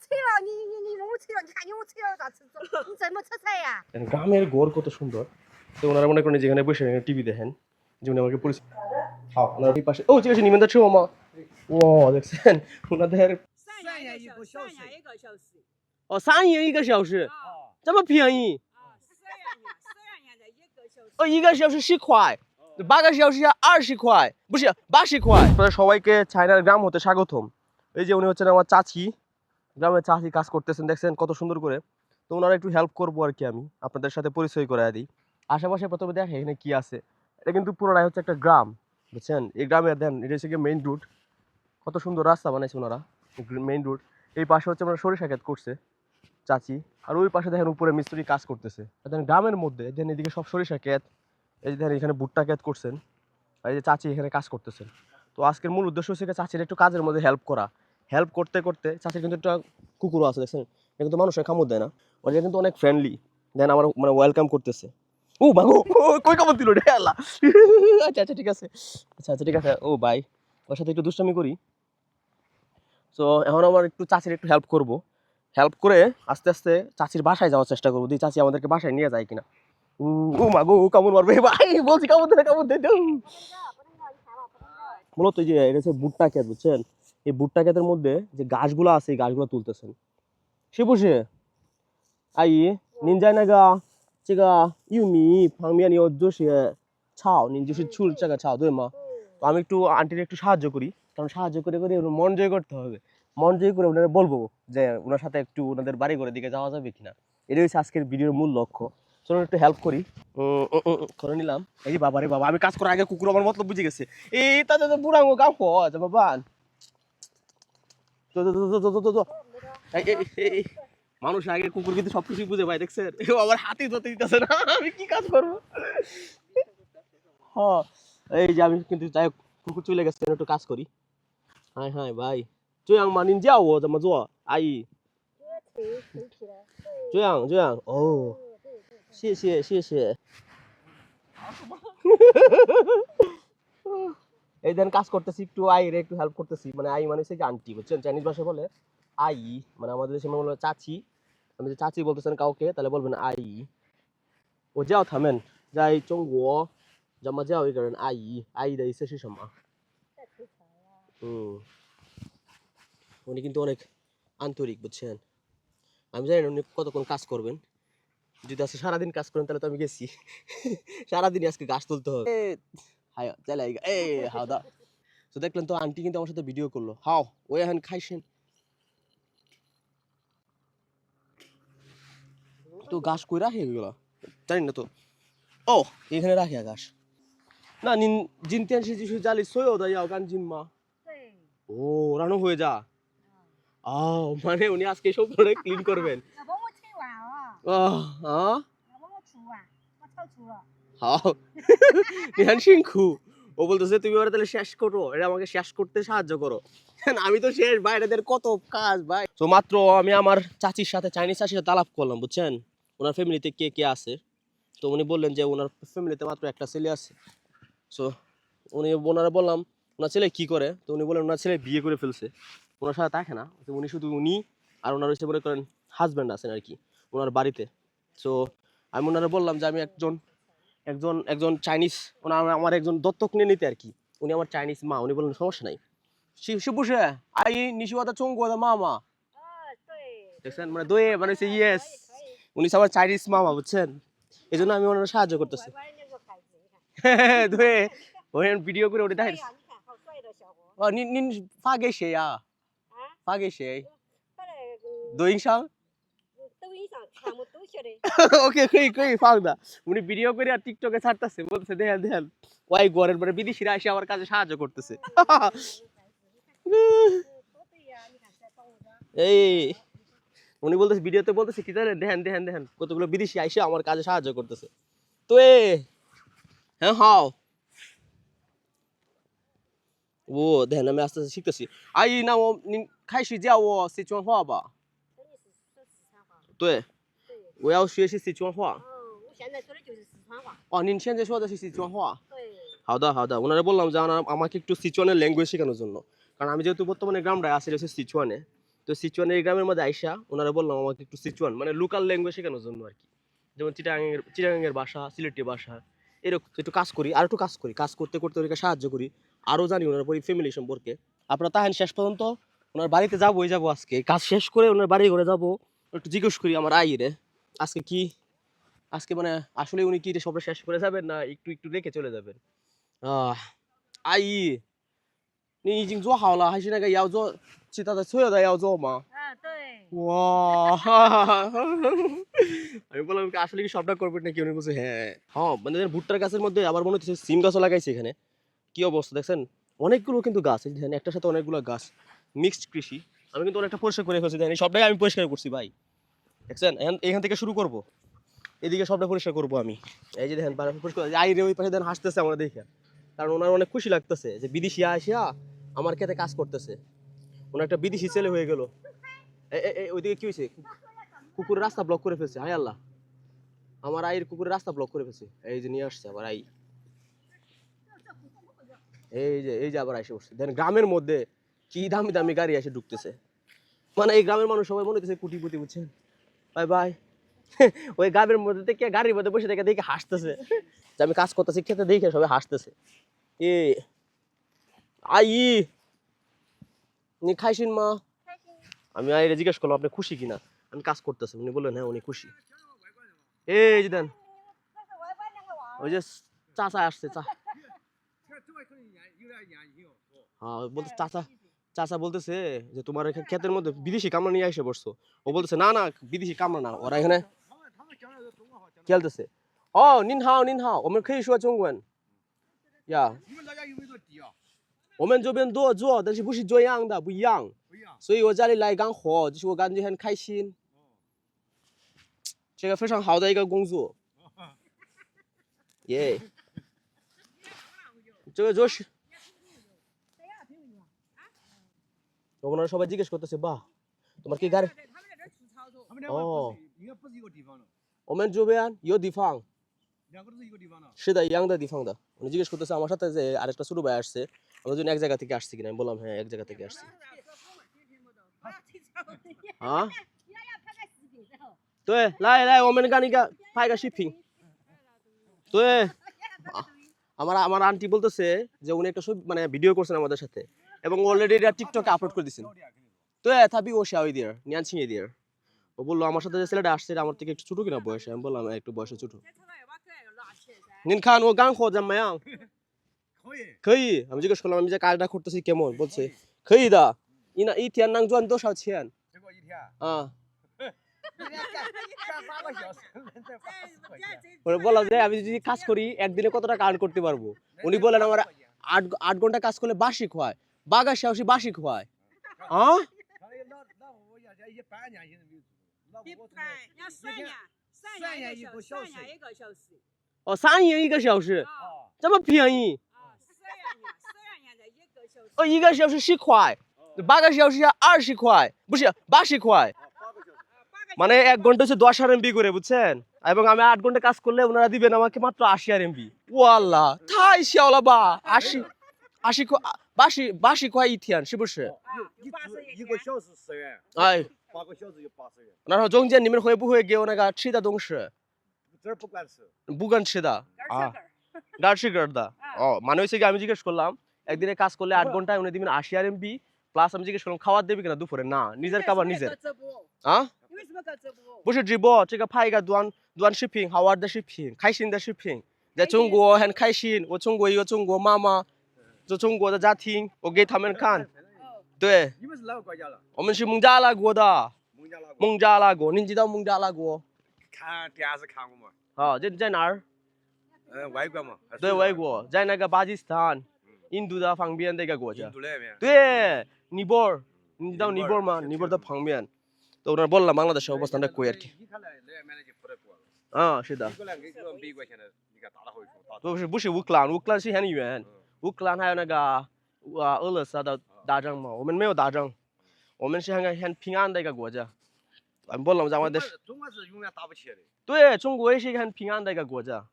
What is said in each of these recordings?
去了，你不去了，你看你不去了咋吃？你怎么吃菜呀？ গ্রামের গড় কত সুন্দর। তো ওনারা মনে করেন যেখানে বসে টিভি দেখেন, যেমন আমাকে পরিচিত। হ্যাঁ, ওনার এই পাশে, ও ঠিক আছে,你们的车吗？哇，দেখছেন ওনাদের 3元1个小时。哦，3元1个小时，这么便宜12元的1个小时。哦，1个小时10块，8个小时20块，不是80块। আপনারা সবাইকে চায়নার গ্রাম হতে স্বাগতম। এই যে উনি হচ্ছেন আমার চাচি, গ্রামের চাচি কাজ করতেছেন, দেখছেন কত সুন্দর করে। তো ওনারা একটু হেল্প করবো আর কি, আমি আপনাদের সাথে পরিচয় করায় দিই। আশেপাশে প্রথমে দেখে এখানে কি আছে। এটা কিন্তু পুরোটাই হচ্ছে একটা গ্রাম, বুঝছেন। এই গ্রামের দেন, এটা হচ্ছে গিয়ে মেইন রুট। কত সুন্দর রাস্তা বানাইছে ওনারা, মেইন রুট। এই পাশে হচ্ছে আমরা সরিষা ক্ষেত করছে চাচি, আর ওই পাশে দেখেন উপরে মিস্ত্রি কাজ করতেছে। দেখেন গ্রামের মধ্যে দেখেন এদিকে সব সরিষা ক্ষেত, এই যে দেখেন এখানে ভুট্টা ক্ষেত করছেন, আর এই যে চাচি এখানে কাজ করতেছেন। তো আজকের মূল উদ্দেশ্য হচ্ছে চাচির একটু কাজের মধ্যে হেল্প করা। হেল্প করতে করতে চাচির কিন্তু একটা কুকুরও আছে, দেখছেন। এটা কিন্তু মানুষের কামড় দেয় না, ওটা কিন্তু অনেক ফ্রেন্ডলি। দেন আমার মানে ওয়েলকাম করতেছে। ও ভাগো, কই কামড় দিল রে আল্লাহ। আচ্ছা আচ্ছা ঠিক আছে, আচ্ছা আচ্ছা ঠিক আছে। ও ভাই, ওর সাথে একটু দুষ্টামি করি। তো এখন আমার একটু চাচির একটু হেল্প করব। হেল্প করে আস্তে আস্তে চাচির বাসায় যাওয়ার চেষ্টা করবো, দিয়ে চাচি আমাদেরকে বাসায় নিয়ে যায় কিনা। ও মা গো, কামড় মারবে ভাই, বলছি কামড় দে, কামড় দে। মূলত এই যে এটা হচ্ছে ভুট্টা ক্ষেত, বুঝছেন। এই ভুট্টা ক্ষেতের মধ্যে যে গাছগুলো আছে, এই গাছগুলো তুলতেছেন। সে বসে আই নিনজাই নাগা চেগা ইউমি ফাংমিয়ানি অজোশে ছাও, নিনজোশে ছুল চাগা ছাও, দুই মা। তো আমি একটু আন্টির একটু সাহায্য করি, কারণ সাহায্য করে করে মন জয় করতে হবে। মন জয় করে ওনারা বলবো যে ওনার সাথে একটু ওনাদের বাড়ি ঘরের দিকে যাওয়া যাবে কিনা। এটাই হচ্ছে আজকের ভিডিওর মূল লক্ষ্য। চলুন একটু হেল্প করি। করে নিলাম। এই বাবা রে বাবা, আমি কাজ করার আগে কুকুর আমার মতলব বুঝে গেছে। এই তাতে তো বুড়াঙ্গো গাও হচ্ছে বাবা। মানুষ আগে কুকুর কিন্তু সবকিছু বুঝে ভাই, দেখছেন। আমার হাতে ধরতে দিতেছে না, আমি কি কাজ করবো। হ্যাঁ, এই যে আমি কিন্তু যাই হোক, কুকুর চলে গেছে, একটু কাজ করি। হ্যাঁ হ্যাঁ ভাই, 这样吗？您叫我怎么做，阿姨？这样这样哦，谢谢谢谢。এই দেন কাজ করতেছি, একটু আইরে একটু হেল্প করতেছি। মানে আই মানে হচ্ছে কি আন্টি, বুঝছেন। চাইনিজ ভাষায় বলে আই, মানে আমাদের দেশে বলে চাচি। আমি যে চাচি বলতেছেন কাউকে, তাহলে বলবেন আই। 我叫他们在中国怎么叫一个人阿姨？阿姨的意思是什么？উনি কিন্তু অনেক আন্তরিক, বুঝছেন। আমি জানি না উনি কতক্ষণ কাজ করবেন। যদি আজকে সারাদিন কাজ করেন তাহলে তো আমি গেছি। সারাদিনই আজকে গাছ তুলতে হবে। হাই চালাই এ হাও দা। তো দেখলেন তো, আন্টি কিন্তু আমার সাথে ভিডিও করলো। হাও ওই এখন খাইছেন তো গাছ কই রাখে এগুলো জানি না তো। ও এখানে রাখে গাছ না। নিন জিনতেন সে যিশু জালি সইও দা ইয়াও গান জিনমা। 对， ও রানো হয়ে যা। মানে উনি আজকে সব করে ক্লিন করবেন। 要帮我切完啊， 要帮我除啊，我超除了。 হাও নিহান সিংখু। ও বলতেছে তুমি ওরা তাহলে শেষ করো, এটা আমাকে শেষ করতে সাহায্য করো। আমি তো শেষ ভাই, এদের কত কাজ ভাই। তো মাত্র আমি আমার চাচির সাথে, চাইনিজ চাচির সাথে আলাপ করলাম, বুঝছেন। ওনার ফ্যামিলিতে কে কে আছে। তো উনি বললেন যে ওনার ফ্যামিলিতে মাত্র একটা ছেলে আছে। সো ওনারা বললাম ওনার ছেলে কি করে। তো উনি বললেন ওনার ছেলে বিয়ে করে ফেলছে, ওনার সাথে থাকে না। তো উনি শুধু উনি আর ওনার হচ্ছে মনে করেন হাজব্যান্ড আছেন আর কি ওনার বাড়িতে। সো আমি ওনারা বললাম যে আমি একজন একজন একজন চাইনিজ, ওনার আমার একজন দত্তক নিয়ে নিতে আর কি। উনি আমার চাইনিজ মা। উনি বললেন সমস্যা নাই। শিবুসে আই নিশিওয়াদা চঙ্গুয়াদা মামা। 对， দেখছেন, মানে দোয়ে মানে হচ্ছে ইয়েস। 可以。 উনি আমার চাইনিজ মামা, বুঝছেন। এই জন্য আমি ওনার সাহায্য করতেছি। 乖乖那个孩子，你看， দোয়ে ওই ভিডিও করে ওটা 对 দেখেন। 呀，你看好帅的小伙。 ও নিন发给谁呀？ 啊， 发给谁？ 后来抖音上抖音上看我都晓得。 ওকে কই ফাং দা। উনি ভিডিও করে আর টিকটকে ছাড়তেছে, বলতেছে দেখেন দেখেন ওই ঘরের পরে বিদেশিরা এসে আমার কাছে সাহায্য করতেছে। 多对呀，你看在帮我的。 এই উনি বলতেছে ভিডিওতে বলতেছে কি জানেন, দেখেন দেখেন দেখেন কতগুলো বিদেশি আইসে আমার কাজে সাহায্য করতেছে। তো হ্যাঁ হাও ও দেখেন আমি আস্তে আস্তে শিখতেছি। আই না ও খাইছি যা ও সিচুয়ান হওয়া বা। 等你是说四川话。 对 对。 我要学习四川话。我现在说的就是四川话。哦，您现在说的是四川话。 对。 好的好的，ওনারা বললাম যে আমাকে একটু সিচুয়ানের ল্যাঙ্গুয়েজ শেখানোর জন্য, কারণ আমি যেহেতু বর্তমানে গ্রামটায় আছি হচ্ছে সিচুয়ানে। তো তো সিচুয়ানের এই গ্রামের মধ্যে আইসা ওনারা বললাম আমাকে একটু সিচুয়ান মানে লোকাল ল্যাঙ্গুয়েজ শেখানোর জন্য আর কি, যেমন চিটাগাঙের ভাষা, সিলেটি ভাষা, এরকম একটু কাজ করি আর একটু কাজ করি, কাজ করতে করতে ওদেরকে সাহায্য করি, আরও জানি ওনার ফ্যামিলি সম্পর্কে। আপনারা তাহেন শেষ পর্যন্ত ওনার বাড়িতে যাবোই যাবো, আজকে কাজ শেষ করে ওনার বাড়ি ঘরে যাবো, একটু জিজ্ঞেস করি আমার আইরে আজকে কি, আজকে মানে আসলে উনি কি সবটা শেষ করে যাবেন না একটু একটু রেখে চলে যাবেন।阿姨，你已经做好了，还是那个要做其他的所有的要做吗？对。哇，আমি বললাম আসলে কি সবটা করবেন নাকি? উনি বলছে হ্যাঁ হ্যাঁ, মানে ভুট্টার গাছের মধ্যে আবার মনে হচ্ছে সিম গাছও লাগাইছে এখানে। কি অবস্থা দেখছেন, অনেকগুলো কিন্তু গাছ, এই দেখেন একটার সাথে অনেকগুলো গাছ, মিক্সড কৃষি। আমি কিন্তু অনেকটা পরিষ্কার করে ফেলছি, দেখেন সবটাই আমি পরিষ্কার করছি ভাই, দেখছেন? এখান থেকে শুরু করব, এদিকে সবটা পরিষ্কার করবো আমি। এই যে দেখেন পরিষ্কার, আইরে ওই পাশে দেখেন হাসতেছে আমরা দেখে, কারণ ওনার অনেক খুশি লাগতেছে যে বিদেশি আসিয়া আমার খেতে কাজ করতেছে, ওনার একটা বিদেশি ছেলে হয়ে গেল। ওইদিকে কি হয়েছে, কুকুরের রাস্তা ব্লক করে ফেলছে, হায় আল্লাহ, আমার আইয়ের কুকুরের রাস্তা ব্লক করে ফেলছে। এই যে নিয়ে আসছে আবার আই, এই যে আবার এসে বসছে। দেন গ্রামের মধ্যে কি দামি দামি গাড়ি এসে ঢুকতেছে, মানে এই গ্রামের মানুষ সবাই মনে হচ্ছে কুটিপুটি, বুঝছেন? Bye bye. ওই গ্রামের মধ্যে থেকে গাড়ির মধ্যে বসে থেকে দেখে হাসতেছে যে আমি কাজ করতেছি খেতে, দেখে সবাই হাসতেছে। এ আই নি খাইছেন মা? আমি আইরে জিজ্ঞেস করলাম আপনি খুশি কিনা, আমি কাজ করতেছি, উনি বললেন হ্যাঁ উনি খুশি। এই যে দেন ওই যে চাচা আসছে, হ্যাঁ বলতে চাচা বলতেছে যে তোমার এখানে ক্ষেতের মধ্যে বিদেশি কামড়া নিয়ে এসে বসছো। ও বলতেছে না না বিদেশি কামড়া না, ওরা এখানে খেলতেছে। ও নিন হাও নিন হাও,我们可以说中文呀。你们大家有没有地啊？我们这边多做，但是不是这样的，不一样。不一样。所以我家里来干活，就是我感觉很开心。这个非常好的一个工作。耶。这个就是。ওনারা সবাই জিজ্ঞেস করতেছে বাহ তোমার কি গাড়ি?他们两个不是应该不是一个地方的。我们这边有地方。两个都是一个地方的。是的，一样的地方的。উনি জিজ্ঞেস করতেছে আমার সাথে যে আরেকটা ছোট ভাই আসছে, আমরা দুজন এক জায়গা থেকে আসছি কিনা, আমি বললাম হ্যাঁ এক জায়গা থেকে আসছি। হ্যাঁ 对，来来我们那个拍个视频。对，আমার আন্টি বলতেছে যে উনি একটা মানে ভিডিও করছেন আমাদের সাথে এবং অলরেডি এটা টিকটকে আপলোড করে দিয়েছেন। তো থাবি ও শাওই দিয়ার নিয়ানছিং দিয়ার, ও বললো আমার সাথে যে ছেলেটা আসছে আমার থেকে একটু ছোট কিনা বয়সে, আমি বললাম একটু বয়সে ছোট। 您看我干活怎么样？可以。可以，আমি জিজ্ঞেস করলাম আমি যে কাজটা করতেছি কেমন, বলছে可以的，一天能赚多少钱？结果一天啊，干8个小时，能挣80块钱。 ওরা বললাম যে আমি যদি কাজ করি একদিনে কত টাকা আর্ন করতে পারবো? উনি বললেন আমার 8 ঘন্টা কাজ করলে বার্ষিক হয়, বাঘা শেষে বার্ষিক হয়। হ্যাঁ 那我要一半年现在没有做，那一我般要3年1个小时。哦3元1个小时，这么便宜？哦1个小时10块，8个小时20块，不是80块。মানে 1 ঘন্টা হচ্ছে 10 RMB করে, বুঝছেন? এবং আমি 8 ঘন্টা কাজ করলে ওনারা দিবেন আমাকে মাত্র 80 RMB। ওয়াল্লাহ太小了吧，80块80块一天是不是？一个小时10元，哎， 8个小时就80元。然后中间你们会不会给我那个吃的东西？这儿不管吃。不敢吃的啊，গার吃গার的。ও মানে হচ্ছে কি আমি জিজ্ঞেস করলাম একদিনে কাজ করলে 8 ঘন্টায় উনি দিবেন 80 RMB প্লাস আমি জিজ্ঞেস করলাম খাবার দেবে কিনা দুপুরে, না নিজের খাবার নিজের।啊？ 你为什么搞直播？不是直播，这个拍一个短视频，好玩的视频，开心的视频。在中国很开心，我中国一个中国妈妈，就中国的家庭，我给他们看。对，你们是哪个国家的？我们是孟加拉国的，孟加拉国。孟加拉国，您知道孟加拉国？看电视看过吗？啊，这在哪儿？外国嘛。对，外国，在那个巴基斯坦、印度的旁边的一个国家印。度那边。对，尼泊尔，你知道尼泊尔吗？尼泊尔的旁边。তো ওনারা বললাম বাংলাদেশের অবস্থানটা কই আর কি। 你看那边的就不得过了。啊，是的。美国跟美国现在你看打得好一场，不是乌克兰，乌克兰是很远，乌克兰还有那个俄罗斯的打仗嘛，我们没有打仗，我们是很平安的一个国家。俺不能在我的，中国是永远打不起的。对，中国也是一个很平安的一个国家。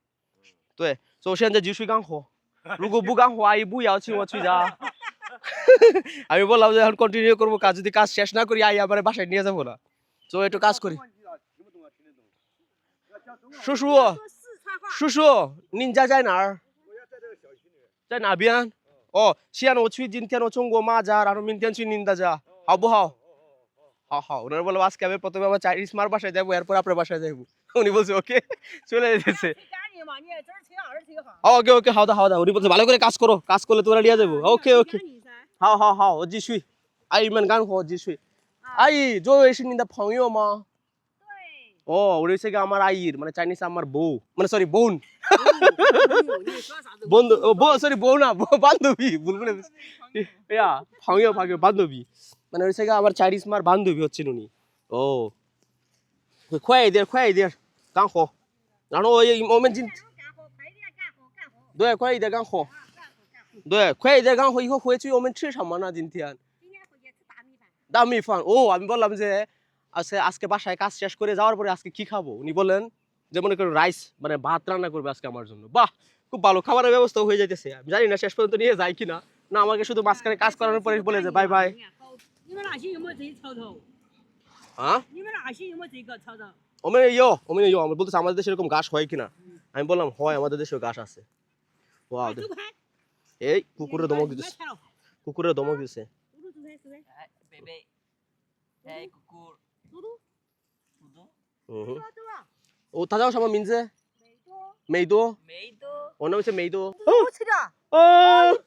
对，所以我现在继续干活，如果不干活，阿姨不邀请我去家， আমি বললাম যে এখন কন্টিনিউ করবো কাজ, যদি কাজ শেষ না করি আই আবার বাসায় নিয়ে যাবো না। তো একটু কাজ করি। 听不懂啊？听得懂。要叫中文。叔叔说四川话。叔叔，您家在哪儿？我要在这个小区里面。在哪边？哦，现在我去，今天我从我妈家，然后明天去您的家，好不好？好好，ওনারা বলবো আজকে আমি প্রথমে আমার চাইনিজ মার বাসায় যাবো, এরপর আপনার বাসায় যাবো। উনি বলছে ওকে, চলে যেতেছে।谁赶你嘛？你这儿挺好，这儿挺好。 ওকে ওকে,好的好的，উনি বলছে ভালো করে কাজ করো, কাজ করলে তোমরা নিয়ে যাবো। ওকে ওকে, 赶你噻。好好好，我继续。阿姨们干活继续。阿姨，这位是你的朋友吗？对。ও, উনি হচ্ছে কি আমার আইর, মানে চাইনিজ আমার বউ, মানে সরি বোন।你说啥子？ বন্ধু, সরি বউ না, বান্ধবী, ভুল করে ফেলছি। ইয়া, ভাঙিও ভাঙিও বান্ধবী, মানে হচ্ছে কি আমার চাইনিজ মার বান্ধবী হচ্ছেন উনি। ও,快一点快一点干活，然后我们今干活，快点干活，干活。对快一点干活，干活，干活。对快一点干活，以后回去我们吃什么呢？今天今天回去吃大米饭。大米饭। ও, আমি বললাম যে আজকে বাসায় কাজ শেষ করে যাওয়ার পরে আজকে কি খাবো। উনি বললেন যে মনে করো রাইস, মানে ভাত রান্না করবে আজকে আমার জন্য। বাহ, খুব ভালো, খাবারের ব্যবস্থা হয়ে যাইতেছে। আমি জানি না শেষ পর্যন্ত নিয়ে যায় কিনা, না আমাকে শুধু মাঝখানে কাজ করানোর পরে বলে যে বাই বাই। 你们那些有没有这些草头？ হ্যাঁ, 你们那些有没有这个草头？ ওমেন ইয়ো, আমি বলতেছি আমাদের দেশে এরকম ঘাস হয় কিনা। আমি বললাম হয়, আমাদের দেশেও ঘাস আছে। ওয়াও, 走开。 এই কুকুরের ধমক দিতেছে, কুকুরের ধমক দিতেছে। 嘟嘟走开，走开。哎，贝贝，哎，姑姑，嘟嘟。嘟嘟， হুম, 多少？ ও,他叫什么名字？美多。美多，没都，我那是美多。你没吃的？哦，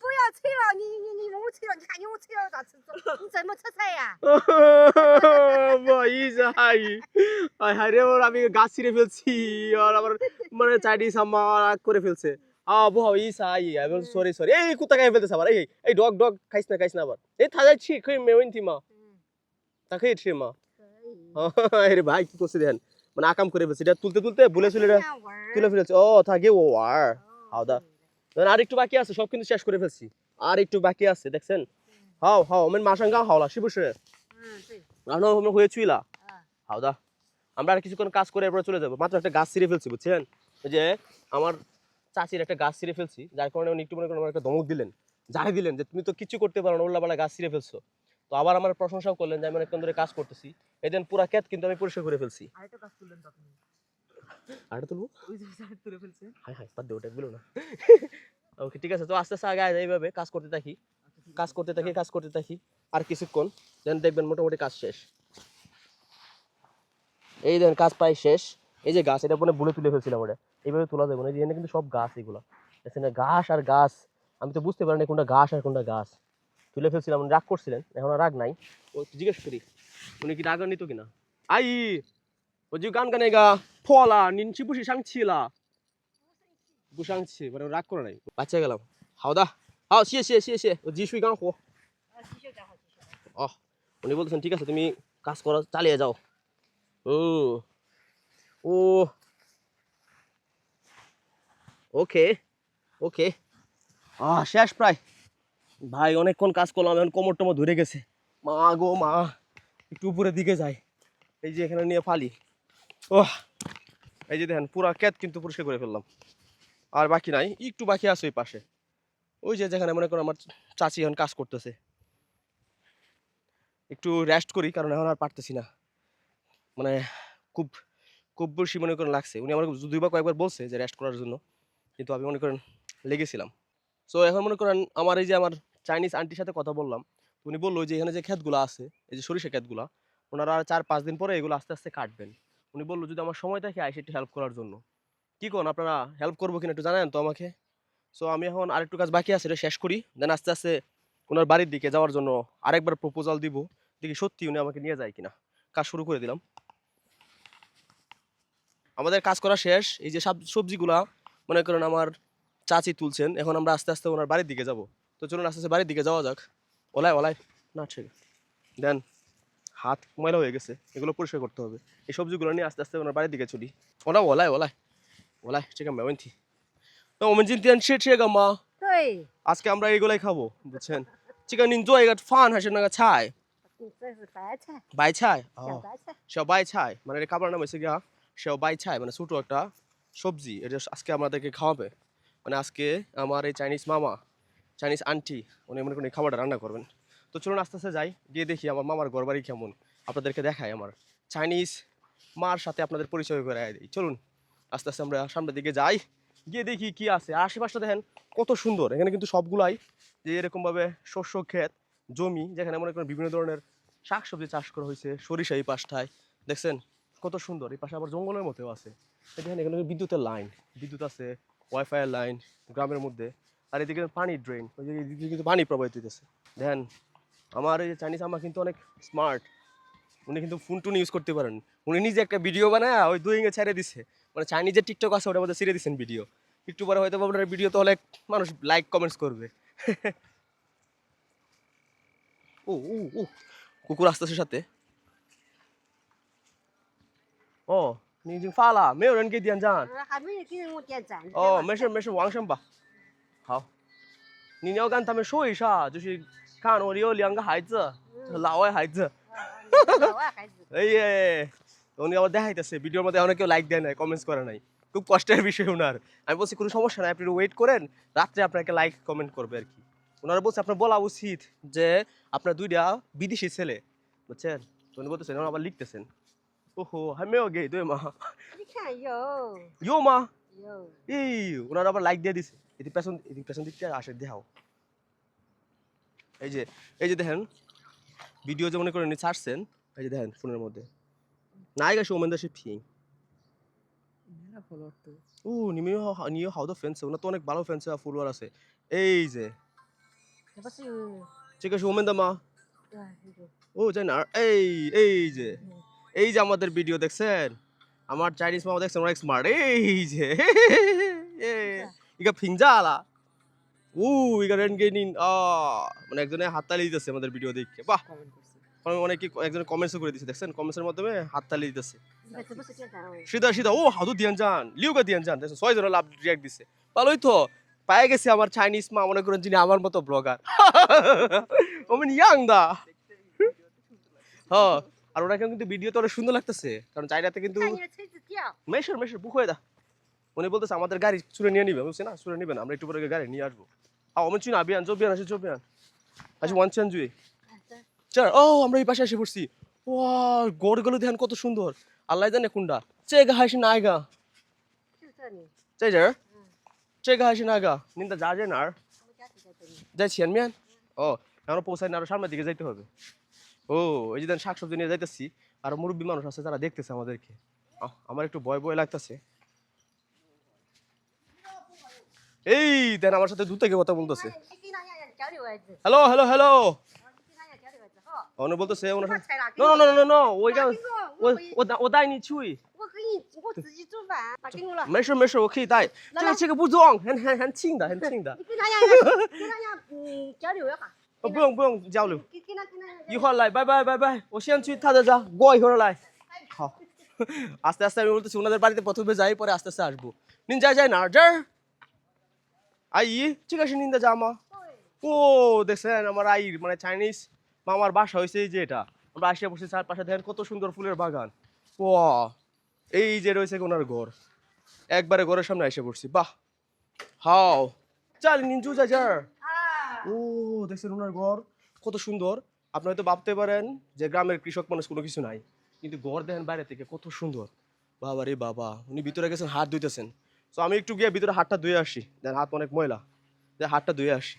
不要吃了，你没吃了，你看你没吃了咋吃？你怎么吃菜呀？不好意思阿姨, হায় রে, ওর আমি গাছ ছিঁড়ে ফেলছি, আর আবার মানে চাইনিজ আমার রাগ করে ফেলছে।不好意思阿姨, আমি বলছি সরি সরি। এই কুত্তা খাই ফেলতেছে আবার, এই ডগ ডগ, খাইস না আবার। এই他在吃可以没问题吗？他可以吃吗？আরে ভাই কি করছে দেখেন, মানে আকাম করে ফেলছে, এটা তুলতে তুলতে ভুলে ছিল, এটা তুলে ফেলেছে। ও,他给我玩儿，好的。আর একটু বাকি আছে, সব কিন্তু শেষ করে ফেলছি, আর একটু বাকি আছে দেখছেন।好好，我们马上干好了，是不是？嗯，对。然后我们回去了。好的, আমরা আর কিছুক্ষণ কাজ করে এরপর চলে যাবো। মাত্র একটা গাছ ছিঁড়ে ফেলছি, বুঝছেন? ওই যে আমার চাচির একটা গাছ ছিঁড়ে ফেলছি, যার কারণে উনি একটু মনে করেন আমার একটা ধমক দিলেন, জানিয়ে দিলেন যে তুমি তো কিছু করতে পারো না, উল্লাপাল্লা গাছ ছিঁড়ে ফেলছো। তো আবার আমার প্রশংসাও করলেন যে আমি অনেকক্ষণ ধরে কাজ করতেছি। এই দিন পুরা ক্ষেত কিন্তু আমি পরিষ্কার করে ফেলছি। আরেকটা কাজ করলেন তো আপনি, আরেকটা তুলবো? ওই যে স্যার তুলে ফেলছে। হাই হাই, বাদ দে, ওটা বলো না। ওকে ঠিক আছে, তো আস্তে আস্তে আগে এইভাবে কাজ করতে থাকি, কাজ করতে থাকি, কাজ করতে থাকি, আর কিছুক্ষণ দেন দেখবেন মোটামুটি কাজ শেষ। এই দেন কাজ প্রায় শেষ। এই যে গাছ, এটা মানে বুলে তুলে ফেলছিলাম, ওটা এইভাবে তোলা যাবে না, এখানে কিন্তু সব গাছ, এগুলো দেখছেন না, ঘাস আর গাছ। আমি তো বুঝতে পারিনি কোনটা ঘাস আর কোনটা গাছ, তুলে ফেলছিলাম। উনি রাগ করছিলেন, এখন আর রাগ নাই। ও জিজ্ঞেস করি উনি কি রাগ নিত কিনা। আই, 我就刚刚那个破了，您是不是生气了？不生气，মানে রাগ করে নাই, বাচ্চা গেলাম।好的，好，谢谢谢谢，我继续干活。继续干活，继续干活。উনি বলতেছেন ঠিক আছে তুমি কাজ করা চালিয়ে যাও। ও ওকে ওকে, শেষ প্রায়। ভাই অনেকক্ষণ কাজ করলাম, এখন কোমর টোমর ধরে গেছে। মা গো মা, একটু উপরের দিকে যাই, এই যে এখানে নিয়ে ফালি। এই যে দেখেন পুরা ক্ষেত কিন্তু পরিষ্কার করে ফেললাম, আর বাকি নাই, একটু বাকি আছে ওই পাশে, ওই যে যেখানে মনে করো আমার চাচি এখন কাজ করতেছে। একটু রেস্ট করি, কারণ এখন আর পারতেছি না, মানে খুব খুব বেশি মনে করেন লাগছে। উনি আমার দুইবার কয়েকবার বলছে যে রেস্ট করার জন্য, কিন্তু আমি মনে করেন লেগেছিলাম। সো এখন মনে করেন আমার এই যে আমার চাইনিজ আন্টির সাথে কথা বললাম, উনি বললো যে এখানে যে ক্ষেতগুলো আছে, এই যে সরিষা ক্ষেতগুলো, ওনারা 4-5 দিন পরে এগুলো আস্তে আস্তে কাটবেন। উনি বললো যদি আমার সময় থাকে আইসে একটু হেল্প করার জন্য। কি কোন আপনারা হেল্প করবো কিনা একটু জানেন তো আমাকে। সো আমি এখন আরেকটু কাজ বাকি আছে, এটা শেষ করি, দেন আস্তে আস্তে ওনার বাড়ির দিকে যাওয়ার জন্য আরেকবার প্রপোজাল দিব, দেখি সত্যি উনি আমাকে নিয়ে যায় কিনা। কাজ শুরু করে দিলাম, আমাদের কাজ করা শেষ। এই যে সবজিগুলা মনে করেন আমার চাচি তুলছেন, এখন আমরা আস্তে আস্তে ওনার বাড়ির দিকে যাব। তো চলুন আস্তে আস্তে বাড়ির দিকে যাওয়া যাক। ওলাই ওলাই না, ঠিক দেন, হাত ময়লা হয়ে গেছে, এগুলো পরিষ্কার করতে হবে। এই সবজিগুলো নিয়ে আস্তে আস্তে ওনার বাড়ির দিকে চলি। ওলাই ওলাই ওলাই ওলাই, ঠিক আছে মেওয়েন্থি। তো我们今天吃这个吗？对， আজকে আমরা এইগুলাই খাবো, বুঝছেন? 这个您做一个饭还是那个菜？这是白菜，白菜，小白菜。小白菜, মানে এই খাবারের নাম হচ্ছে গিয়া শেও বাই ছাই, মানে ছোটো একটা সবজি। এটা আজকে আমাদেরকে খাওয়াবে, মানে আজকে আমার এই চাইনিজ মামা চাইনিজ আন্টি উনি মনে করেন এই খাবারটা রান্না করবেন। তো চলুন আস্তে আস্তে যাই, গিয়ে দেখি আমার মামার ঘর বাড়ি কেমন, আপনাদেরকে দেখাই আমার চাইনিজ মার সাথে আপনাদের পরিচয় করে দিই। চলুন আস্তে আস্তে আমরা সামনের দিকে যাই, গিয়ে দেখি কি আছে। আশেপাশটা দেখেন কত সুন্দর, এখানে কিন্তু সবগুলাই যে এরকমভাবে শস্য ক্ষেত জমি, যেখানে মনে করেন বিভিন্ন ধরনের শাকসবজি চাষ করা হয়েছে। সরিষা এই পাশটায় দেখছেন কত সুন্দর, এই পাশে আবার জঙ্গলের মধ্যেও আছে। দেখেন এখানে বিদ্যুতের লাইন, বিদ্যুৎ আছে, ওয়াইফাইয়ের লাইন গ্রামের মধ্যে। আর এদিকে পানি ড্রেন, ওই যে এদিকে কিন্তু পানি প্রবাহিত হইতেছে। দেখেন আমার এই চাইনিজ আম্মা কিন্তু অনেক স্মার্ট, উনি কিন্তু ফোন টুন ইউজ করতে পারেন। উনি নিজে একটা ভিডিও বানায় ওই ডুইংয়ে ছেড়ে দিছে, মানে চাইনিজের টিকটক আছে ওটার মধ্যে ছেড়ে দিচ্ছেন ভিডিও। একটু পরে হয়তো আপনার ভিডিও তো অনেক মানুষ লাইক কমেন্টস করবে। ও ও ও কুকুর আসতেছে সাথে। ও你已经发了，没有人给点赞。还没有给我点赞。哦，没事没事，往上吧。好，你要跟他们说一下，就是看我有2个孩子，老外孩子。老外孩子。এই উনি আবার দেখাইতেছে ভিডিওর মধ্যে অনেকেও লাইক দেয় নাই, কমেন্টস করে নাই, খুব কষ্টের বিষয় ওনার। আমি বলছি কোনো সমস্যা নাই, আপনি ওয়েট করেন, রাত্রে আপনাকে লাইক কমেন্ট করবে আর কি। ওনারা বলছে আপনার বলা উচিত যে আপনার 2টা বিদেশি ছেলে, বুঝছেন? তো উনি বলতেছেন, ওনারা আবার লিখতেছেন ওহো হামেও গে দুই মা 你看有 ইউ মা 有。 এই ওনারা আবার লাইক দিয়ে দিছে। এদিক পেছন দিকটা আসে দেখাও। এই যে দেখেন ভিডিও যে মনে করেন ছাড়ছেন, এই যে দেখেন ফোনের মধ্যে নায়িকা সৌমেন্দ্র শিপিং। নিয়ে হাউদা ফ্যান্স, ওনার তো অনেক ভালো ফ্যান্স ফলোয়ার আছে। এই যে 这不是有？这个是我们的吗？对，有。ও在哪儿？এই যে আমাদের ভিডিও দেখছেন, আমার চাইনিজ মামা দেখছেন অনেক স্মার্ট। এই যে ইগা ফিংজালা ও ইগা রেনগেনিন মানে একজনে হাততালি দিতেছে আমাদের ভিডিও দেখে। বাহ, অনেকে একজন কমেন্টস করে দিয়েছে, দেখছেন কমেন্টসের মাধ্যমে হাততালি দিতেছে। 这不是点赞哦。是的ও好多点赞6个点赞，দেখছেন 6 জন লাভ রিঅ্যাক্ট দিছে। ভালোই তো পায়ে গেছে আমার চাইনিজ মা, মনে করেন যিনি আমার মতো ব্লগার। ওমেন ইয়াং দা হ্যাঁ। আর ওনাকে কিন্তু ভিডিও তো অনেক সুন্দর লাগতেছে, কারণ চাইনাতে কিন্তু 看你的车子掉。 মেশর বুক হয়ে দা। উনি বলতেছে আমাদের গাড়ি চুরে নিয়ে নিবে, বুঝছি না চুরে নিবেন, আমরা একটু পরে গাড়ি নিয়ে আসবো।我们去哪边？这边还是这边？还是往前追？这儿哦，আমরা এই পাশে এসে পড়ছি। ওয়া গড়গুলো দেখেন কত সুন্দর, আল্লাহ জানে কোনটা। 这个还是哪一个？ 就这里。在这儿？这个还是那个？您的家在哪儿？ 我家就在这里。在前面。ও আমরা পৌঁছাই না, আরো সামনের দিকে যাইতে হবে। ও এই যে দেন শাকসবজি নিয়ে যাইতেছি, আর মুরব্বী মানুষ আছে যারা দেখতেছে আমাদেরকে। আমার একটু ভয় ভয় লাগতেছে। এই দেন আমার সাথে দূর থেকে কথা বলতেছে। 你跟他家交流儿子。 হ্যালো হ্যালো হ্যালো 你跟他家交流儿子好。 উনি বলতেছে ওনার 我 সাথে 菜拿给 no 你。 no no no no 我一个拿给我我带你去。我给你，我自己煮饭，拿给我了。没事没事，我可以带。这个不重，很轻的，很轻的。你跟他家交流一下。不用不用交流，跟他。一会儿来，拜拜拜拜。我先去他的家，过一会儿来。好，আস্তে আস্তে আমি বলতেছি ওনাদের বাড়িতে প্রথমে যাই, পরে আস্তে আস্তে আসবো।您家在哪儿？这儿。阿姨，这个是您的家吗？ও দেখছেন আমার আইর মানে চাইনিজ মামার বাসা হয়েছে এই যে এটা। আমরা আসিয়া বসে চারপাশে দেখেন কত সুন্দর ফুলের বাগান। ওয়া এই যে রয়েছে ওনার ঘর, একবারে ঘরের সামনে এসে পড়ছি। বাহ হাও চাল নিঞ্জু যার। ও দেখছেন ওনার ঘর কত সুন্দর। আপনি হয়তো ভাবতে পারেন যে গ্রামের কৃষক মানুষ কোনো কিছু নাই, কিন্তু ঘর দেখেন বাইরে থেকে কত সুন্দর। বাবা রে বাবা, উনি ভিতরে গেছেন হাত ধুইতেছেন। তো আমি একটু গিয়ে ভিতরে হাতটা ধুয়ে আসি, দেন হাত অনেক ময়লা, হাতটা ধুয়ে আসি।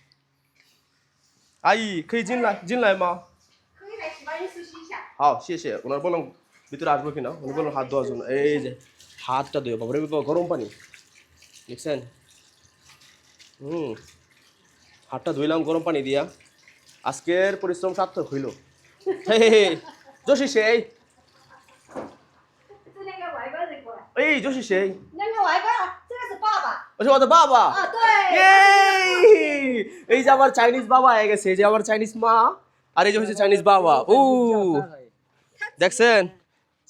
阿姨，可以进来吗？ 可以来去把你手洗一下。 好，谢谢。ওনার বললাম ভিতরে আসবো কিনা, উনি বললাম হাত ধোয়ার জন্য। এই যে হাতটা ধুয়ে, বাবারে বাবা গরম পানি দেখছেন। হাতটা ধুইলাম গরম পানি দিয়া, আজকের পরিশ্রম সার্থক হইল। জোশী সেই 这两个外国人过来。 এই জোশী সেই 两个外国人，这个是爸爸。 ওই যে ওদের বাবা। 啊，对。 এই যে আমার চাইনিজ বাবা হয়ে গেছে, এই যে আমার চাইনিজ মা, আর এই যে হচ্ছে চাইনিজ বাবা। ও দেখছেন।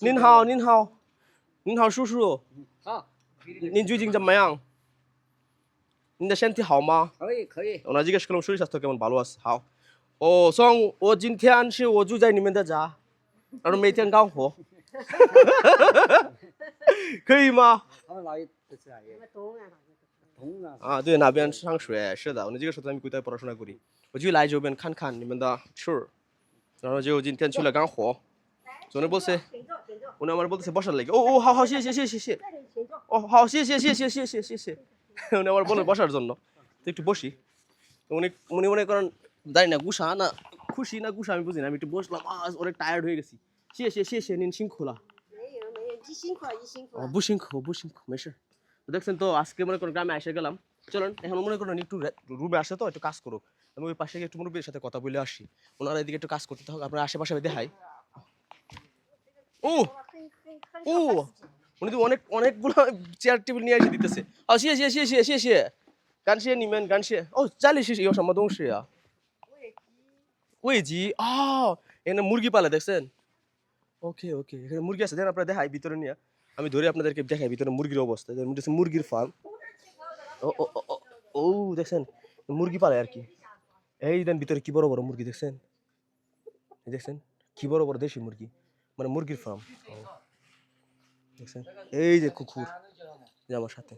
您好您好您好叔叔， 您最近怎么样？您的身体好吗？ 可以可以。 ওনার জিজ্ঞেস করলাম শরীর স্বাস্থ্য কেমন, ভালো আছে।好，哦，送我今天是我住在你们的家，然后每天干活，可以吗？ 他们老爷不是啊，也 我懂啊。同啊。啊，对，哪边上学？是的，我这个时候咱们古代不上过我就来这边看看你们的吃，然后就今天去了干活。昨天不是，我那不是不是那个，哦，好好，谢谢，哦，好，谢谢，我那বলে বসার জন্য তো একটু বসি উনি মনে করেন জানি না গুসা না খুশি না গুসা আমি বুঝি না আমি একটু বসলাম অনেক টায়ার্ড হয়ে গেছি谢谢您辛苦了没有，一辛苦一辛苦。不辛苦没事দেখছেন তো আজকে মনে করেন গ্রামে এসে গেলাম চলুন এখন মনে করেন একটু রুমে আসে তো একটু কাজ করুক আমি ওই পাশে একটু মুরব্বীর সাথে কথা বলে আসি ওনারা এদিকে একটু কাজ করতে থাকুক আপনার আশেপাশে দেখাই ও ও উনি তো অনেকগুলো চেয়ার টেবিল নিয়ে এসে দিতেছে谢谢感谢你们感谢哦家里是有什么东西啊喂鸡哦এখানে মুরগি পালে দেখছেন ওকে এখানে মুরগি আছে দেন আপনারা দেখাই ভিতরে নিয়ে আমি ধরে আপনাদেরকে দেখাই ভিতরে মুরগির অবস্থা মুরগির ফার্ম ও দেখছেন মুরগি পালে আর কি এই দেন ভিতরে কি বড় বড় মুরগি দেখছেন কি বড় বড় দেশি মুরগি মানে মুরগির ফার্ম দেখছেন এই যে কুকুর যে আমার সাথে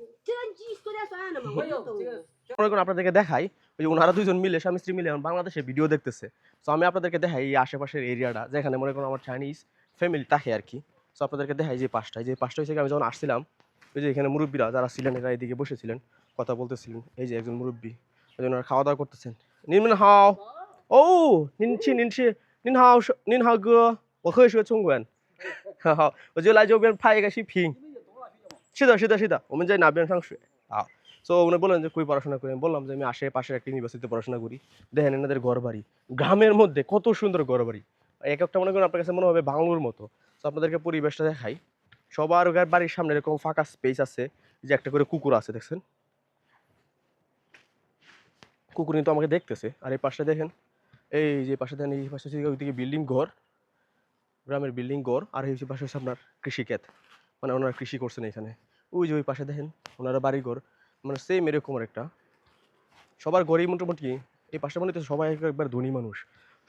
আপনাদেরকে দেখাই ওই যে ওনারা দুজন মিলে স্বামী স্ত্রী মিলে বাংলাদেশে ভিডিও দেখতেছে তো আমি আপনাদেরকে দেখাই এই আশেপাশের এরিয়াটা যেখানে মনে করুন আমার চাইনিজ ফ্যামিলি থাকে আর কি তো আপনাদেরকে দেখাই যে পাঁচটা হচ্ছে আমি যখন আসছিলাম ওই যে এখানে মুরব্বীরা যারা ছিলেন এরা এদিকে বসেছিলেন কথা বলতেছিলেন এই যে একজন মুরব্বী ওনারা খাওয়া দাওয়া করতেছেন নিন হাও ও নিন হাও গো 我会说中文好我就来这边拍一个视频是的我们在哪边上学好তো উনি বললেন যে কই পড়াশোনা করেন বললাম যে আমি আশেপাশের একটা ইউনিভার্সিটিতে পড়াশোনা করি দেখেন এনাদের ঘর বাড়ি গ্রামের মধ্যে কত সুন্দর ঘর বাড়ি এক একটা মনে করেন আপনার কাছে মনে হবে বাংলোর মতো তো আপনাদেরকে পরিবেশটা দেখাই সবার বাড়ির সামনে এরকম ফাঁকা স্পেস আছে যে একটা করে কুকুর আছে দেখছেন কুকুর কিন্তু আমাকে দেখতেছে আর এই পাশে দেখেন এই যে পাশে দেখেন এই পাশে ওইদিকে বিল্ডিং ঘর গ্রামের বিল্ডিং ঘর আর এই পাশে হচ্ছে আপনার কৃষিক্ষেত মানে ওনারা কৃষি করছেন এখানে ওই যে ওই পাশে দেখেন ওনারা বাড়ি ঘর মানে সেম এরকম একটা সবার ঘরেই মোটামুটি এই পাশে মনে হচ্ছে সবাই একবার ধনী মানুষ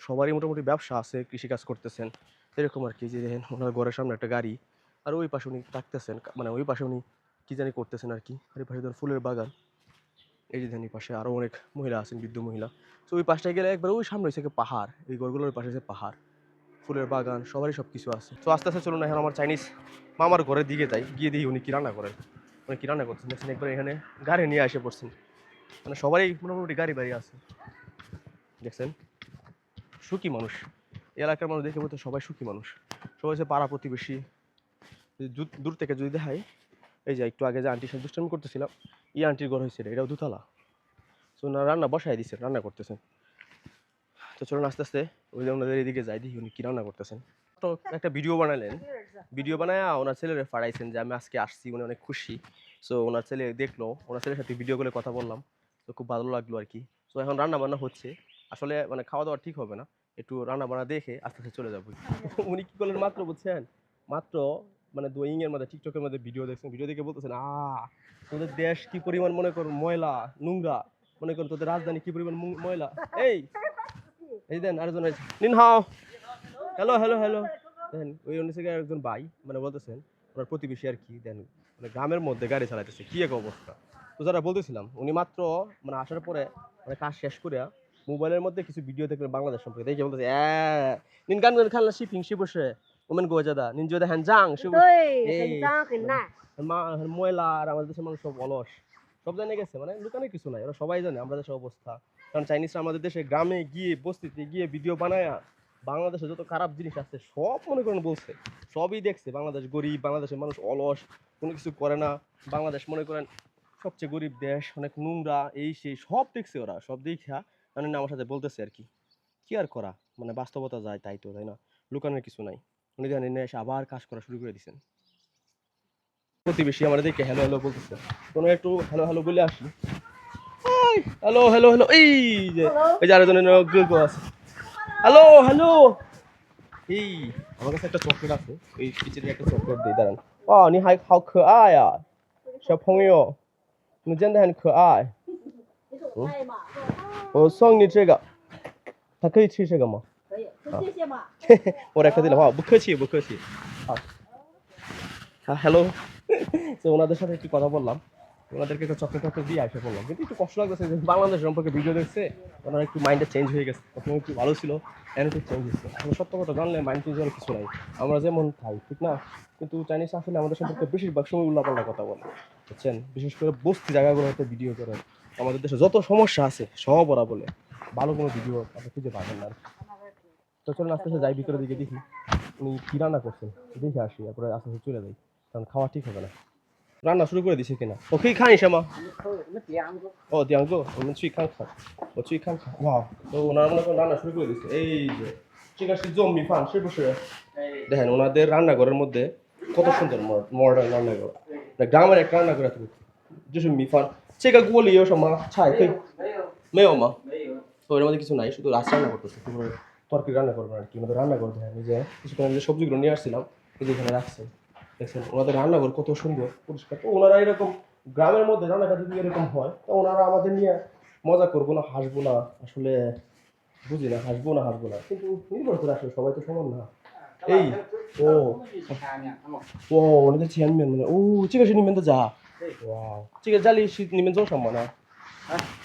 সবারই মোটামুটি ব্যবসা আছে কৃষিকাজ করতেছেন এরকম আর কি যে দেখেন ওনার ঘরের সামনে একটা গাড়ি আর ওই পাশে উনি থাকতেছেন মানে ওই পাশে উনি কী জানি করতেছেন আর কি আর এই পাশে ধরেন ফুলের বাগান এই যে দেখেন এই পাশে আরও অনেক মহিলা আছেন বৃদ্ধ মহিলা তো ওই পাশটায় গেলে একবার ওই সামনে হচ্ছে পাহাড় এই ঘরগুলোর পাশে হচ্ছে পাহাড় ফুলের বাগান সবারই সব কিছু আছে তো আস্তে আস্তে চলুন এখন আমার চাইনিজ মামার ঘরের দিকে যাই গিয়ে দেখি উনি কি রান্না করেন উনি কি রান্না করছেন দেখছেন একবার এখানে গাড়ি নিয়ে এসে পড়ছেন মানে সবারই মোটামুটি গাড়ি বাড়ি আছে দেখছেন সুখী মানুষ এই এলাকার মানুষ দেখে বলতে সবাই সুখী মানুষ সবাই হচ্ছে পাড়া প্রতিবেশী দূর থেকে যদি দেখাই এই যে একটু আগে যে আন্টির সাথে দুষ্টামি করতেছিলাম এই আন্টির ঘর হয়েছে এটাও দুতলা তো ওনারা রান্না বসাই দিচ্ছেন রান্না করতেছেন তো চলুন আস্তে আস্তে ওই যে ওনাদের এদিকে যাই দেখি উনি কি রান্না করতেছেন তো একটা ভিডিও বানালেন ভিডিও বানায় ওনার ছেলেরা পাঠাইছেন যে আমি আজকে আসছি উনি অনেক খুশি সো ওনার ছেলে দেখলো ওনার ছেলের সাথে ভিডিও করে কথা বললাম তো খুব ভালো লাগলো আর কি তো এখন রান্না বান্না হচ্ছে আসলে মানে খাওয়া দাওয়া ঠিক হবে না একটু রান্না বান্না দেখে আস্তে আস্তে চলে যাবো উনি কি করলেন মাত্র বুঝছেন মাত্র মানে ডুইংয়ের মধ্যে টিকটকের মধ্যে ভিডিও দেখছেন ভিডিও দেখে বলতেছেন তোদের দেশ কি পরিমাণ মনে করুন ময়লা নোংরা মনে করুন তোদের রাজধানী কি পরিমাণ ময়লা এই দেন আরেকজন নিন হাও হ্যালো দেন ওই অনুসারে একজন ভাই মানে বলতেছেন ওনার প্রতিবেশী আর কি দেন মানে গ্রামের মধ্যে গাড়ি চালাইতেছে কি এক অবস্থা তো যারা বলতেছিলাম উনি মাত্র মানে আসার পরে মানে কাজ শেষ করে মোবাইলের মধ্যে কিছু ভিডিও দেখলেন বাংলাদেশ সম্পর্কে দেখে বলতেছে নিন গান খান শিপিং শিবসে ওমেন গোজাদা নিন যদি হ্যান জাং ময়লা আর আমাদের দেশের মানুষ সব অলস সব জানে গেছে মানে লুকানোর কিছু নাই ওরা সবাই জানে আমাদের দেশের অবস্থা কারণ চাইনিজরা আমাদের দেশে গ্রামে গিয়ে বস্তিতে গিয়ে ভিডিও বানায় বাংলাদেশে যত খারাপ জিনিস আছে সব মনে করেন বলছে সবই দেখছে বাংলাদেশ গরিব বাংলাদেশের মানুষ অলস কোনো কিছু করে না বাংলাদেশ মনে করেন সবচেয়ে গরিব দেশ অনেক নোংরা এই সেই সব দেখছে ওরা সব দেখা মানে আমার সাথে বলতেছে আর কি আর করা মানে বাস্তবতা যায় তাই তো তাই না লুকানোর কিছু নাই উনি জানেন না এসে আবার কাজ করা শুরু করে দিচ্ছেন প্রতিবেশী আমাদের দেখে হ্যালো বলতেছে কোনো একটু হ্যালো বলে আসি হ্যালো এই যে আরেকজনের আছে হ্যালো এই আমার কাছে একটা চকলেট আছে এই পিচের একটা চকলেট দিই দাঁড়ান你还好可爱呀小朋友你真的很可爱我送你这个他可以吃这个吗可以谢谢嘛我来客气了不客气好হ্যালো তো ওনাদের সাথে একটু কথা বললাম ওনাদেরকে একটা চকলেট দিয়ে আসে বললাম, কিন্তু একটু কষ্ট লাগতেছে যে বাংলাদেশ সম্পর্কে ভিডিও দেখছে, ওনারা একটু মাইন্ডটা চেঞ্জ হয়ে গেছে। প্রথমে একটু ভালো ছিল, এখন একটু চেঞ্জ হচ্ছে। এখন সত্য কথা জানলে মাইন্ড চেঞ্জ হওয়ার কিছু নাই, আমরা যেমন খাই ঠিক না। কিন্তু চাইনিজ আসলে আমাদের সম্পর্কে বেশিরভাগ সময় উল্লাপাল্লা কথা বলে, বুঝছেন। বিশেষ করে বস্তি জায়গাগুলোতে ভিডিও করে আমাদের দেশে যত সমস্যা আছে সব ওরা বলে, ভালো কোনো ভিডিও আপনি খুঁজে পাবেন না। তো চলুন আস্তে আস্তে যাই ভিতরে দিকে, দেখি উনি কী রান্না করছেন, দেখে আসি, তারপরে আস্তে আস্তে চলে যাই, কারণ খাওয়া ঠিক হবে না। রান্না শুরু করে দিছে কিনা?我可以看一下吗？哦，2个，我们去看看。我去看看。哇，ওনারা মনে করেন রান্না শুরু করে দিচ্ছে। এই যে这个是做米饭是不是？দেখেন ওনাদের রান্নাঘরের মধ্যে কত সুন্দর মডার্ন রান্নাঘর। গ্রামের একটা রান্নাঘর আছে।就是米饭。这个锅里有什么菜可以？没有吗？তো এর মধ্যে কিছু নাই, শুধু রান্না রান্না করতেছে। তারপরে তরকারি রান্না করবেন আর কি। আমাদের রান্নাঘর দেখেন, এই যে কিছুক্ষণ আগে সবজিগুলো নিয়ে আসছিলাম, এই যে এখানে রাখছে। দেখছেন ওনাদের রান্নাঘর কত সুন্দর পরিষ্কার। তো ওনারা এরকম গ্রামের মধ্যে রান্নাঘর যদি এরকম হয়, তো ওনারা আমাদের নিয়ে মজা করবো না হাসবো না, আসলে বুঝি না, হাসবো না কিন্তু নির্ভর করে আসলে সবাই তো সমান না। এই 오 오늘前面오这个是你们的家哇这个家里是你们做什么呢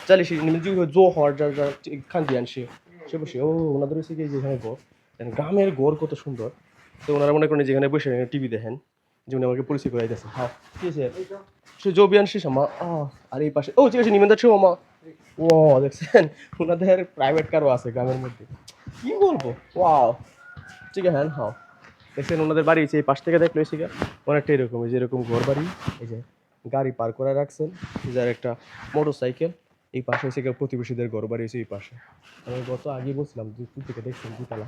家里是你们就会做活这看电视是不是ও ওনাদের হচ্ছে কি যেখানে ঘর, গ্রামের ঘর কত সুন্দর। তো ওনারা মনে করেন যেখানে বসে টিভি দেখেন, যেমন আমাকে পরিচয় করে দিতেছে। হ্যাঁ ঠিক আছে是周边是什么啊আর এই পাশে ও这个是你们的车吗ও দেখছেন ওনাদের প্রাইভেট কারও আছে গ্রামের মধ্যে, কি বলবো ওয়াও ঠিক আছে হ্যাঁ হ্যাঁ দেখছেন ওনাদের বাড়ি এই পাশ থেকে দেখলে এসে অনেকটা এরকম, এই যে এরকম ঘর বাড়ি, এই যে গাড়ি পার করে রাখছেন, যার একটা মোটর সাইকেল, এই পাশে এসে প্রতিবেশীদের ঘর বাড়ি এসে এই পাশে। আমি গত আগে বলছিলাম দূর থেকে দেখছেন দুতলা,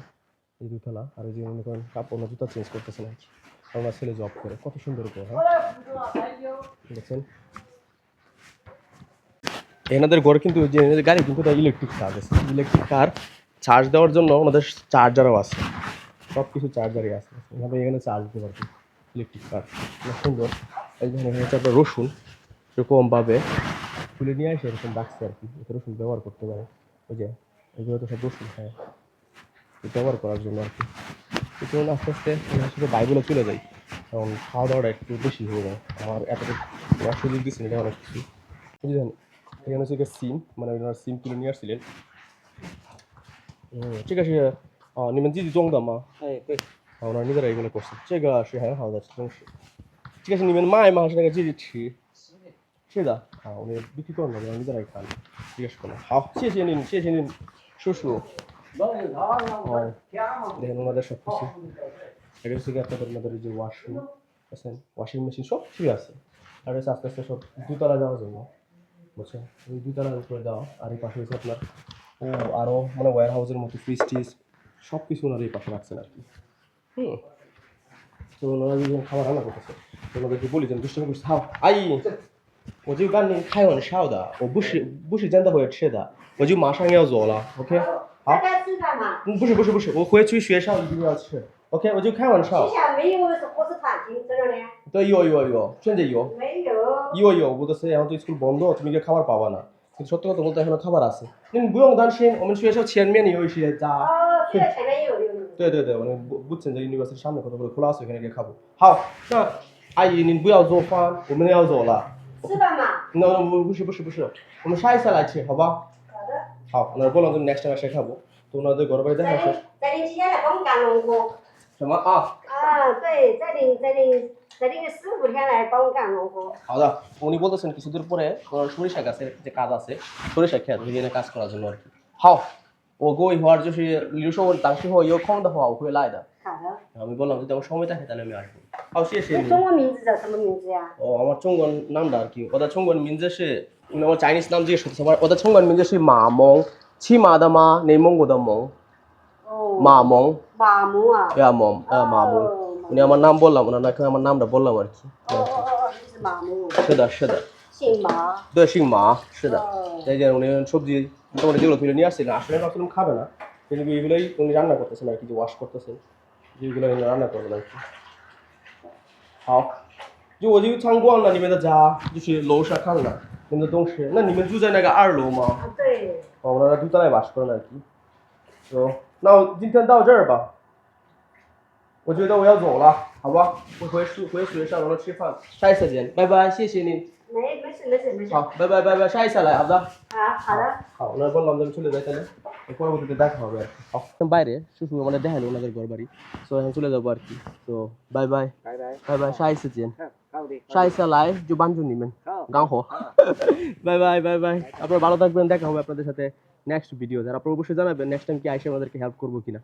এই দুতলা, আর এই যে মনে করেন কাপড় না জুতা চেঞ্জ করতেছে নাকি, আর ওনার ছেলে জব করে, কত সুন্দর ঘর। হ্যাঁ দেখছেন এনাদের ঘরে কিন্তু যে এনাদের গাড়ি কিন্তু ইলেকট্রিক কার আছে, ইলেকট্রিক কার চার্জ দেওয়ার জন্য ওনাদের চার্জারও আছে, সব কিছু চার্জারই আছে, এভাবে এখানে চার্জ দিতে পারবেন ইলেকট্রিক কার, সুন্দর। এই যে এখানে হচ্ছে আপনার রসুন এরকমভাবে তুলে নিয়ে আসে এরকম রাখছে আর কি, এতে রসুন ব্যবহার করতে পারে। ওই যে এগুলো তো সব রসুন হ্যাঁ ব্যবহার করার জন্য আর কি। কিন্তু আস্তে আস্তে শুধু বাইবেলে চলে যাই, কারণ খাওয়া দাওয়াটা একটু বেশি হয়ে যায়, আমার এতটুকু সুযোগ দিচ্ছেন এটা অনেক কিছু বুঝলেন। এখানে হচ্ছে সিম, মানে ওনার সিম তুলে নিয়ে আসছিলেন।这个是你们自己种的吗？哎，对。ওনারা নিজেরা এগুলো করছে।这个是很好的东西。这个是你们卖吗？还是那个自己吃？是的。好，我们বিক্রি করুন না, নিজেরাই খান। জিজ্ঞেস করুন।好，谢谢您，谢谢您，叔叔。দেখেন ওনাদের সব কিছু। এটা হচ্ছে আপনাদের ওনাদের যে ওয়াশরুম আছেন, ওয়াশিং মেশিন সব ঠিক আছে। আর হচ্ছে আস্তে আস্তে সব দুতলা যাওয়ার জন্য, বুঝছেন, ওই দুতলার উপরে দেওয়া। আর এই পাশে হচ্ছে আপনার আরও মানে ওয়্যার হাউসের মতো ফ্রিজ টিজ সব কিছু ওনারা এই পাশে রাখছেন আর কি। তো ওনারা যখন খাবার রান্না করতেছে ওনাদেরকে বলি যেন দুষ্টামি করছে, হাও আই 我就跟你开玩笑的，我不是真的会吃的，我就马上要走了 ，OK？ 好。大家吃饭嘛？不是，我回去学校一定要吃 ，OK？ 我就开玩笑。学校没有伙食团进这儿呢？对，有，现在有。没有。有，বলতেছে এখন তো স্কুল বন্ধ, তুমি কি খাবার পাবা না। কিন্তু সত্যি কথা বলতে এখনো খাবার আছে।你不用担心，我们学校前面有一些家。哦，学校前面有。对，我们বুঝছেন যে ইউনিভার্সিটির সামনে কতগুলো খোলা আছে, ওখানে গিয়ে খাবো।好，那阿姨您不要做饭，我们要走了。吃饭嘛？No， 不是，我们下一次来吃，好吧？好的。好，ওনারা বললাম যে নেক্সট টাইম এসে খাবো। তো ওনাদের ঘর বাড়ি দেখা আছে।在您接下来帮我们干农活。什么啊？对，在您15天来帮我干农活。好的，উনি বলতেছেন কিছুদিন পরে ওনার সরিষা গাছের যে কাজ আছে, সরিষা ক্ষেত ওইখানে কাজ করার জন্য আর কি।好，我过一会儿就是比如说我当时有空的话我会来的。好的。আমি বললাম যদি আমার সময় থাকে তাহলে আমি আসবো।好，谢谢你。中文名字叫什么名字呀？আমার中文নামটা আর কি，我的中文名字是我 Chinese নাম জিজ্ঞেস করতেছে,我的中文名字是马蒙，骑马的马，内蒙古的蒙。马蒙。马蒙啊。马蒙。উনি আমার নাম বললাম, ওনার নাকি আমার নামটা বললাম আর কি।是马蒙。是的。姓马。对，姓马，是的。এই যে উনি সবজি মোটামুটি যেগুলো তুলে নিয়ে আসছিলেন, আসলে ভাবছিলাম খাবে না, কিন্তু এগুলোই উনি রান্না করতেছেন আর কি, যে ওয়াশ করতেছেন, যেগুলো রান্না করবেন আর কি।好，就我就参观了你们的家，就是楼上看了你们的东西。那你们住在那个2楼吗？对。ওনারা দুতলায় বাস করেন আর কি। তো那今天到这儿吧，我觉得我要走了。好不好？回水上楼吃饭，下一次见，拜拜，谢谢您。没事。好，拜拜拜拜，下一次来，好的。好的。好，না বললাম যে আমি চলে যাই তাহলে পরবর্তীতে দেখা হবে আর কি বাইরে শুধু মানে দেখালো ওনাদের ঘর বাড়ি তো এখন চলে যাবো আর কি তো বাই বাই বাই বাই সাইসে চেন সাইসা লাই যে বাঞ্জু নিবেন গাঁও হো বাই বাই বাই বাই আপনারা ভালো থাকবেন দেখা হবে আপনাদের সাথে নেক্সট ভিডিও আর আপনারা অবশ্যই জানাবেন নেক্সট টাইম কি আইসে আমাদেরকে হেল্প করবো কিনা